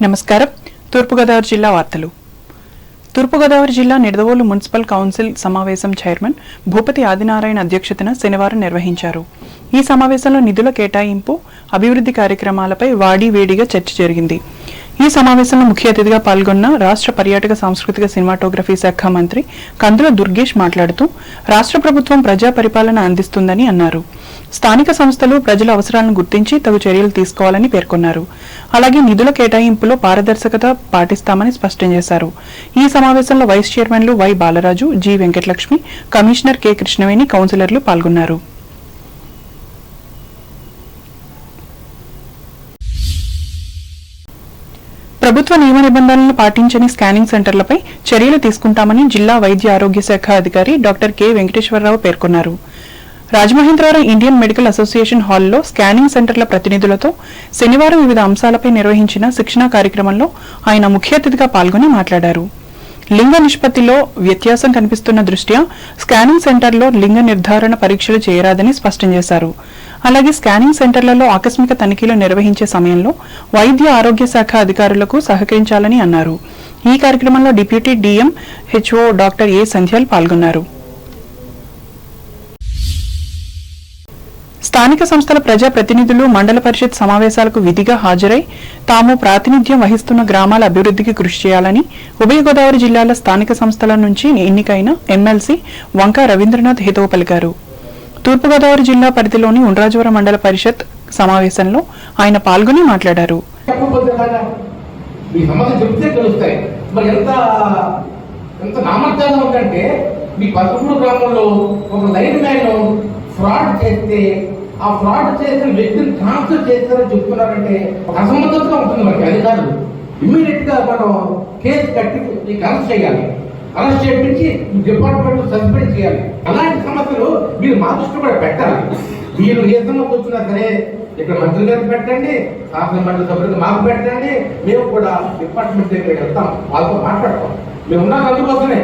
నమస్కారం. తూర్పుగోదావరి జిల్లా వార్తలు. తూర్పుగోదావరి జిల్లా నిడదవోలు మున్సిపల్ కౌన్సిల్ సమావేశం చైర్మన్ భూపతి ఆదినారాయణ అధ్యక్షతన శనివారం నిర్వహించారు. ఈ సమావేశంలో నిధుల కేటాయింపు, అభివృద్ధి కార్యక్రమాలపై వాడివేడిగా చర్చ జరిగింది. ఈ సమావేశంలో ముఖ్య అతిథిగా పాల్గొన్న రాష్ట్ర పర్యాటక సాంస్కృతిక సినిమాటోగ్రఫీ శాఖ మంత్రి కందుల దుర్గేష్ మాట్లాడుతూ రాష్ట్ర ప్రభుత్వం ప్రజా పరిపాలన అందిస్తుందని అన్నారు. స్థానిక సంస్థలు ప్రజల అవసరాలను గుర్తించి తగు చర్యలు తీసుకోవాలని పేర్కొన్నారు. అలాగే నిధుల కేటాయింపులో పారదర్శకత పాటిస్తామని స్పష్టం చేశారు. ఈ సమావేశంలో వైస్ చైర్మన్లు Y Balaraju, G Venkatalakshmi, commissioner K Krishnaveni, కౌన్సిలర్లు పాల్గొన్నారు. ప్రభుత్వ నియమ నిబంధనలను పాటించని స్కానింగ్ సెంటర్లపై చర్యలు తీసుకుంటామని జిల్లా వైద్య ఆరోగ్య శాఖ అధికారి డాక్టర్ కె వెంకటేశ్వరరావు పేర్కొన్నారు. రాజమహేంద్రవరం ఇండియన్ మెడికల్ అసోసియేషన్ హాల్లో స్కానింగ్ సెంటర్ల ప్రతినిధులతో శనివారం వివిధ అంశాలపై నిర్వహించిన శిక్షణా కార్యక్రమంలో ఆయన ముఖ్య అతిథిగా పాల్గొని మాట్లాడారు. లింగ నిష్పత్తిలో వ్యత్యాసం కనిపిస్తున్న దృష్ట్యా స్కానింగ్ సెంటర్లో లింగ నిర్ధారణ పరీక్షలు చేయరాదని స్పష్టం చేశారు. అలాగే స్కానింగ్ సెంటర్లలో ఆకస్మిక తనిఖీలు నిర్వహించే సమయంలో వైద్య ఆరోగ్య శాఖ అధికారులకు సహకరించాలని అన్నారు. ఈ కార్యక్రమంలో deputy DM HO doctor A సంధ్యాల్ పాల్గొన్నారు. స్థానిక సంస్థల ప్రజా ప్రతినిధులు మండల పరిషత్ సమావేశాలకు విధిగా హాజరై తాము ప్రాతినిధ్యం వహిస్తున్న గ్రామాల అభివృద్ధికి కృషి చేయాలని ఉభయ గోదావరి జిల్లాల స్థానిక సంస్థల నుంచి ఎన్నికైన ఎమ్మెల్సీ వంకా రవీంద్రనాథ్ హితవు పలికారు. తూర్పుగోదావరి జిల్లా పరిధిలోని ఉండ్రాజవరం మండల పరిషత్ సమావేశంలో ఆయన పాల్గొని మాట్లాడారు. ఫ్రాడ్ చేస్తే ఆ ఫ్రాడ్ చేసిన వ్యక్తిని ట్రాన్స్ఫర్ చేస్తారని చెప్తున్నారంటే ఒక అసమర్థతగా ఉంటుంది. మనకి అధికారులు ఇమ్మీడియట్ గా మనం కేసు కట్టి మీకు అరెస్ట్ చేయాలి, అరెస్ట్ చేయించి డిపార్ట్మెంట్ సస్పెండ్ చేయాలి. అలాంటి సమస్యలు మీరు మా దృష్టి కూడా పెట్టాలి. మీరు ఏ సమస్య వచ్చినా సరే ఇక్కడ మంత్రి గారికి పెట్టండి, శాసన మండలి సభ్యులకు మాకు పెట్టండి, మేము కూడా డిపార్ట్మెంట్ దగ్గరికి వెళ్తాం, వాళ్ళతో మాట్లాడతాం. మేము ఉన్నాం అందుకోసమే.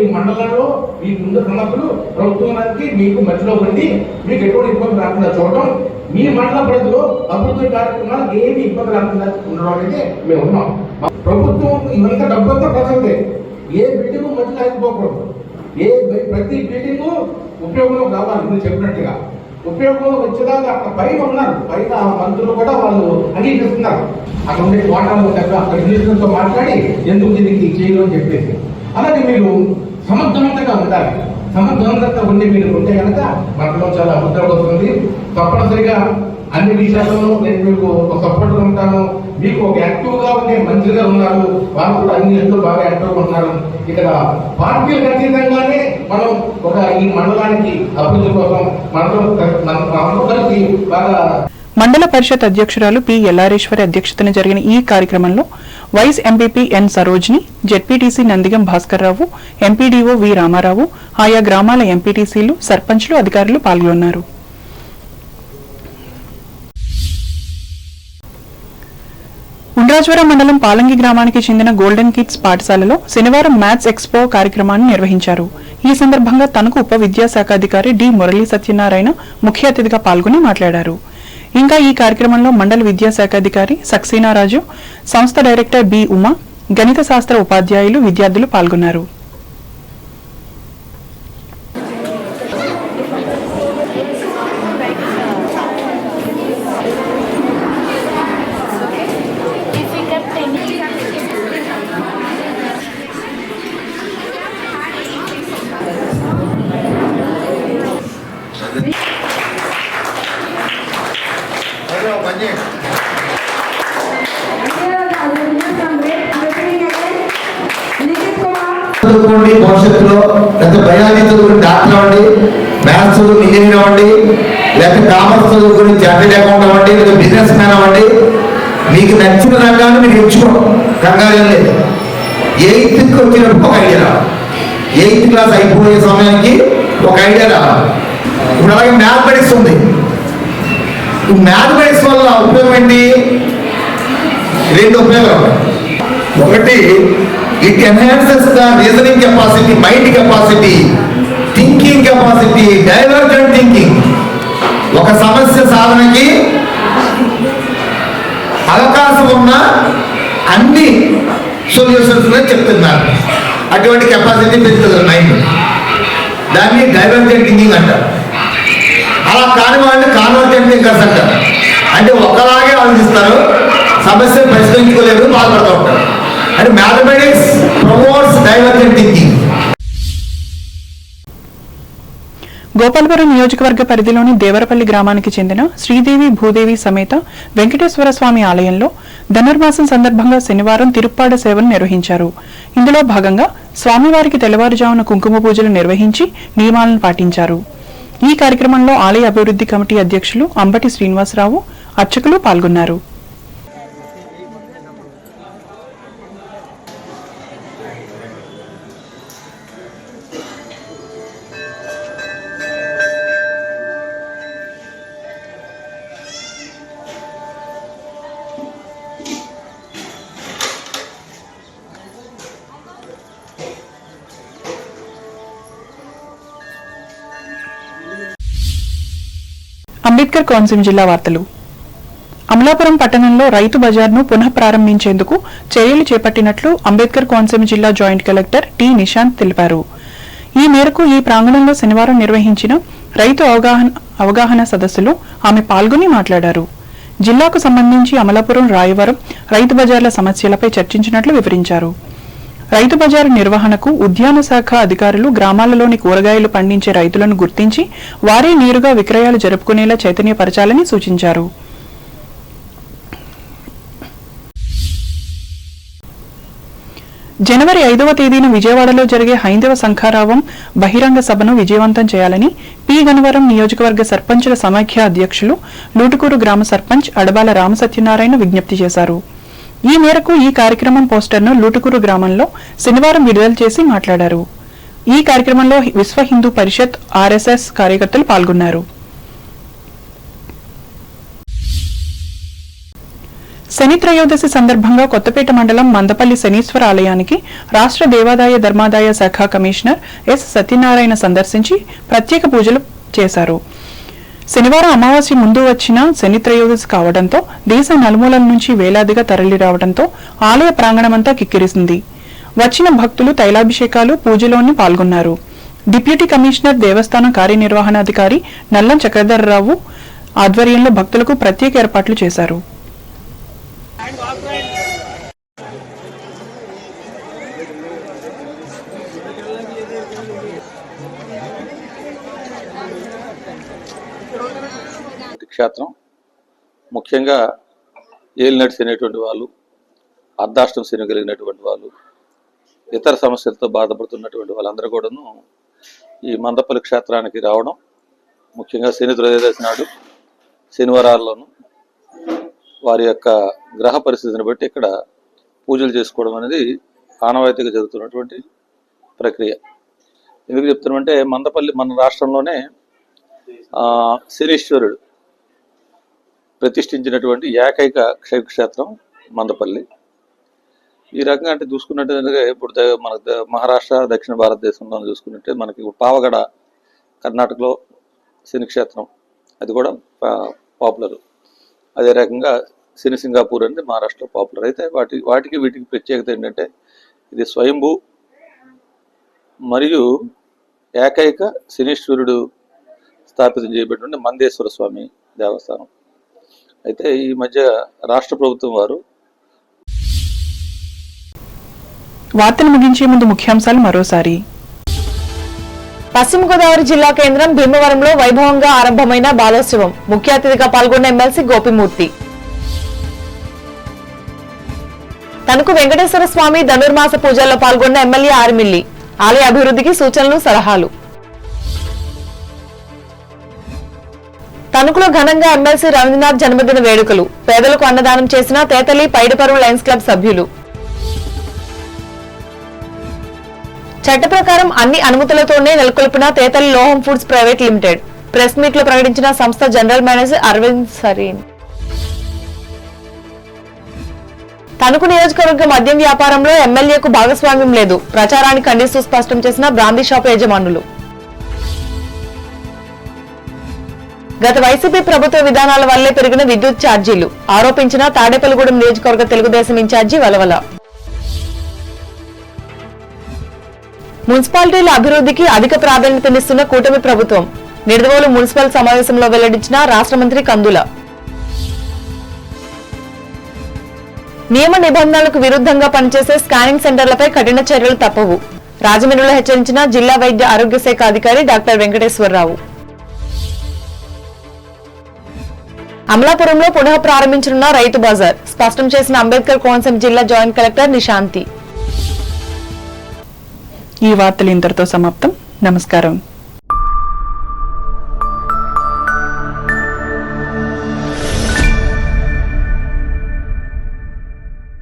ఈ మండలంలో మీకున్న సమస్యలు ప్రభుత్వానికి మీకు మధ్యలో ఉండి మీకు ఎటువంటి ఇబ్బంది రాకుండా చూడటం, మీ మండల ప్రజలు అభివృద్ధి కార్యక్రమాలు ఏమి ఇబ్బంది రాకుండా ఉండడానికి మేము ఉన్నాం. ప్రభుత్వం ఇవంతా డబ్బంతా ప్రజలదే. ఏ బిల్డింగ్ మధ్యలో ఆగిపోకూడదు. ప్రతి బిల్డింగ్ ఉపయోగంలో రావాలి. మీరు చెప్పినట్టుగా ఉపయోగంలో వచ్చేదాకా అక్కడ పైన ఉన్నారు, పైన మంత్రులు కూడా వాళ్ళు అంగీకరిస్తున్నారు. అక్కడ ఉండే కోటాలు అక్కడ మినిస్టర్తో మాట్లాడి ఎందుకు దీనికి చేయడం అని చెప్పేసి. అలాగే మీరు సమర్థవంతంగా ఉండాలి. సమర్థవంతంగా ఉండి మీరు ఉంటే కనుక మనలో చాలా అభివృద్ధి వస్తుంది. తప్పనిసరిగా అన్ని విషయాలను నేను మీకు ఒక సపోర్ట్గా ఉంటాను. మీకు ఒక యాక్టివ్గా ఉండే మంత్రిగా ఉన్నారు, వాళ్ళు కూడా అన్ని ఎంతో బాగా యాక్టివ్గా ఉన్నారు. ఇక్కడ పార్టీలకు అతీతంగానే మనం ఒక ఈ మండలానికి అభివృద్ధి కోసం మనతో కలిసి బాగా. మండల పరిషత్ అధ్యక్షురాలు పి ఎల్లారేశ్వరి అధ్యక్షతన జరిగిన ఈ కార్యక్రమంలో వైస్ ఎంపీపీ ఎన్ సరోజిని, జెడ్పీటీసీ నందిగం భాస్కర్రావు, ఎంపీడీఓ వి రామారావు, ఆయా గ్రామాల ఎంపీటీసీలు, సర్పంచ్లు, అధికారులు పాల్గొన్నారు. ఉండ్రాజవరం మండలం పాలంగి గ్రామానికి చెందిన గోల్డెన్ కిడ్స్ పాఠశాలలో శనివారం మ్యాథ్స్ ఎక్స్పో కార్యక్రమాన్ని నిర్వహించారు. ఈ సందర్భంగా తనకు ఉప విద్యాశాఖ అధికారి డి మురళీ సత్యనారాయణ ముఖ్య అతిథిగా పాల్గొని మాట్లాడారు. ఇంకా ఈ కార్యక్రమంలో మండల విద్యాశాఖ అధికారి సక్సేనారాజు, సంస్థ డైరెక్టర్ బి ఉమా, గణిత శాస్త్ర ఉపాధ్యాయులు, విద్యార్థులు పాల్గొన్నారు. భవిష్యత్తులో లేకపోతే బయాలజీ చదువుకుని డాక్టర్ అవ్వండి, మ్యాథ్స్ చదువుకుని ఇంజనీర్ అవ్వండి, లేకపోతే కామర్స్ చదువుకుని చార్టెడ్ అకౌంట్ అవ్వండి, లేదా బిజినెస్ మ్యాన్ అవ్వండి. మీకు నచ్చిన రంగాన్ని మీరు ఎంచుకోండి, కంగారు లేదు. 8th వచ్చినప్పుడు ఒక ఐడియా రావాలి. 8th క్లాస్ అయిపోయే సమయానికి ఒక ఐడియా రావాలి. ఇప్పుడు అలాగే మ్యాథమెటిక్స్ ఉంది. ఈ మ్యాథమెటిక్స్ వల్ల ఉపయోగం ఏంటి? 2 ఉపయోగాలు. ఒకటి, it enhances the reasoning capacity, mind capacity, thinking capacity, divergent thinking. ఒక సమస్య సాధనకి అవకాశం ఉన్న అన్ని సొల్యూషన్స్ చెప్తున్నారు. అటువంటి కెపాసిటీ పెంచుతుంది మైండ్. దాన్ని డైవర్జెంట్ థింకింగ్ అంటారు. అలా కాని వాళ్ళని కాన్వర్జెంట్ థింకర్స్ అంటారు. అంటే ఒకలాగే ఆలోచిస్తారు, సమస్యను పరిష్కరించుకోలేరు, బాధపడుతూ ఉంటారు. అంటే mathematics promotes divergent thinking. Gopalapuram నియోజకవర్గ పరిధిలోని దేవరపల్లి గ్రామానికి చెందిన శ్రీదేవి భూదేవి సమేత వెంకటేశ్వర స్వామి ఆలయంలో ధనుర్మాసం సందర్భంగా శనివారం తిరుప్పాడ సేవను నిర్వహించారు. ఇందులో భాగంగా స్వామివారికి తెల్లవారుజామున కుంకుమ పూజలు నిర్వహించి నియమాలను పాటించారు. ఈ కార్యక్రమంలో ఆలయ అభివృద్ధి కమిటీ అధ్యక్షులు అంబటి శ్రీనివాసరావు, అర్చకులు పాల్గొన్నారు. అంబేద్కర్ కోనసీమ జిల్లా వార్తలు. అమలాపురం పట్టణంలో రైతు బజార్ను పునః ప్రారంభించేందుకు చర్యలు చేపట్టినట్లు అంబేద్కర్ కోనసీమ జిల్లా జాయింట్ కలెక్టర్ టి నిశాంత్ తెలిపారు. ఈ మేరకు ఈ ప్రాంగణంలో శనివారం నిర్వహించిన రైతు అవగాహన సదస్సులో ఆమె పాల్గొని మాట్లాడారు. జిల్లాకు సంబంధించి అమలాపురం, రాయవరం రైతు బజార్ల సమస్యలపై చర్చించినట్లు వివరించారు. రైతు బజారు నిర్వహణకు ఉద్యాన శాఖ అధికారులు గ్రామాలలోని కూరగాయలు పండించే రైతులను గుర్తించి వారే నేరుగా విక్రయాలు జరుపుకునేలా చైతన్యపరచాలని సూచించారు. జనవరి 5వ తేదీన విజయవాడలో జరిగే హైందవ సంఖారావం బహిరంగ సభను విజయవంతం చేయాలని పి గన్నవరం నియోజకవర్గ సర్పంచుల సమాఖ్య అధ్యక్షులు లూటుకూరు గ్రామ సర్పంచ్ అడబాల రామసత్యనారాయణ విజ్ఞప్తి చేశారు. ఈ మేరకు ఈ కార్యక్రమం పోస్టర్ను లూటుకూరు గ్రామంలో శనివారం విడుదల చేసి మాట్లాడారు. ఈ కార్యక్రమంలో విశ్వ హిందూ పరిషత్, ఆర్ఎస్ఎస్ కార్యకర్తలు పాల్గొన్నారు. శని త్రయోదశి సందర్భంగా కొత్తపేట మండలం మందపల్లి శనీశ్వర ఆలయానికి రాష్ట్ర దేవాదాయ ధర్మాదాయ శాఖ కమిషనర్ ఎస్ సత్యనారాయణ సందర్శించి ప్రత్యేక పూజలు చేశారు. శనివారం అమావాస్య ముందు వచ్చిన శని త్రయోదశి కావడంతో దేశ నలుమూలల నుంచి వేలాదిగా తరలి రావడంతో ఆలయ ప్రాంగణమంతా కిక్కిరిసింది. వచ్చిన భక్తులు తైలాభిషేకాలు, పూజలోని పాల్గొన్నారు. డిప్యూటీ కమిషనర్, దేవస్థానం కార్యనిర్వహణాధికారి నల్లం చక్రధర్రావు ఆధ్వర్యంలో భక్తులకు ప్రత్యేక ఏర్పాట్లు చేశారు. క్షేత్రం ముఖ్యంగా ఏలినట్స్ అనేటువంటి వాళ్ళు, అర్ధాష్టం శని కలిగినటువంటి వాళ్ళు, ఇతర సమస్యలతో బాధపడుతున్నటువంటి వాళ్ళందరూ కూడాను ఈ మందపల్లి క్షేత్రానికి రావడం, ముఖ్యంగా శని త్రయోదశి నాడు శనివారాల్లోనూ వారి యొక్క గ్రహ పరిస్థితిని బట్టి ఇక్కడ పూజలు చేసుకోవడం అనేది ఆనవాయితీగా జరుగుతున్నటువంటి ప్రక్రియ. ఎందుకు చెప్తున్నామంటే మందపల్లి మన రాష్ట్రంలోనే శనీశ్వరుడు ప్రతిష్ఠించినటువంటి ఏకైక క్షేత్రం మందపల్లి. ఈ రకంగా అంటే చూసుకున్నట్టు ఇప్పుడు మన మహారాష్ట్ర, దక్షిణ భారతదేశంలో చూసుకున్నట్టే మనకి పావగడ కర్ణాటకలో శని క్షేత్రం, అది కూడా పాపులర్. అదే రకంగా శని సింగాపూర్ అనేది మహారాష్ట్ర పాపులర్. అయితే వాటికి వీటికి ప్రత్యేకత ఏంటంటే ఇది స్వయంభూ మరియు ఏకైక శనీశ్వరుడు స్థాపితం చేయబడిన మందేశ్వర స్వామి దేవస్థానం. అయితే ఈ మధ్య రాష్ట్ర ప్రభుత్వం వారు వార్తలు ముగించే ముందు ముఖ్యాంశాలు మరోసారి. పశ్చిమ గోదావరి జిల్లా కేంద్రం భీమవరంలో వైభవంగా ఆరంభమైన బాలోత్సవం, ముఖ్య అతిథిగా పాల్గొన్న ఎమ్మెల్సీ గోపిమూర్తి. తణుకు వెంకటేశ్వర స్వామి ధనుర్మాస పూజల్లో పాల్గొన్న ఎమ్మెల్యే ఆర్మిల్లి, ఆలయ అభివృద్ధికి సూచనలు, సలహాలు. తణుకులో ఘనంగా ఎమ్మెల్సీ రవీంద్రనాథ్ జన్మదిన వేడుకలు, పేదలకు అన్నదానం చేసిన తేతలి పైడిపరువు లయన్స్ క్లబ్ సభ్యులు. చట్ట ప్రకారం అన్ని అనుమతులతోనే నెలకొల్పిన తేతలి లోహం foods private limited, press meet లో ప్రకటించిన సంస్థ జనరల్ మేనేజర్ అరవింద్ సరీన్. తణుకు నియోజకవర్గ మద్యం వ్యాపారంలో ఎమ్మెల్యేకు భాగస్వామ్యం లేదు, ప్రచారాన్ని ఖండిస్తూ స్పష్టం చేసిన బ్రాందీ షాపు యజమానులు. గత వైసీపీ ప్రభుత్వ విధానాల వల్లే పెరిగిన విద్యుత్ ఛార్జీలు ఆరోపించిన తాడేపల్లిగూడెం నియోజకవర్గ తెలుగుదేశం ఇన్ఛార్జి వలవల. మున్సిపాలిటీల అభివృద్ధికి అధిక ప్రాధాన్యతనిస్తున్న కూటమి ప్రభుత్వం నిడదవోలు మున్సిపల్ సమావేశంలో వెల్లడించిన రాష్ట్ర మంత్రి కందుల. నియమ నిబంధనలకు విరుద్ధంగా పనిచేసే స్కానింగ్ సెంటర్లపై కఠిన చర్యలు తప్పవు. రాజమండ్రిలో హెచ్చరించిన జిల్లా వైద్య ఆరోగ్య శాఖ అధికారి డాక్టర్ వెంకటేశ్వరరావు. అమలాపురంలో పునః ప్రారంభించనున్న రైతు బజార్ స్పష్టం చేసిన అంబేద్కర్ కోనసీమ జిల్లా జాయింట్ కలెక్టర్ నిశాంతి. ఈ వార్తలు ఇంతటితో సమాప్తం. నమస్కారం.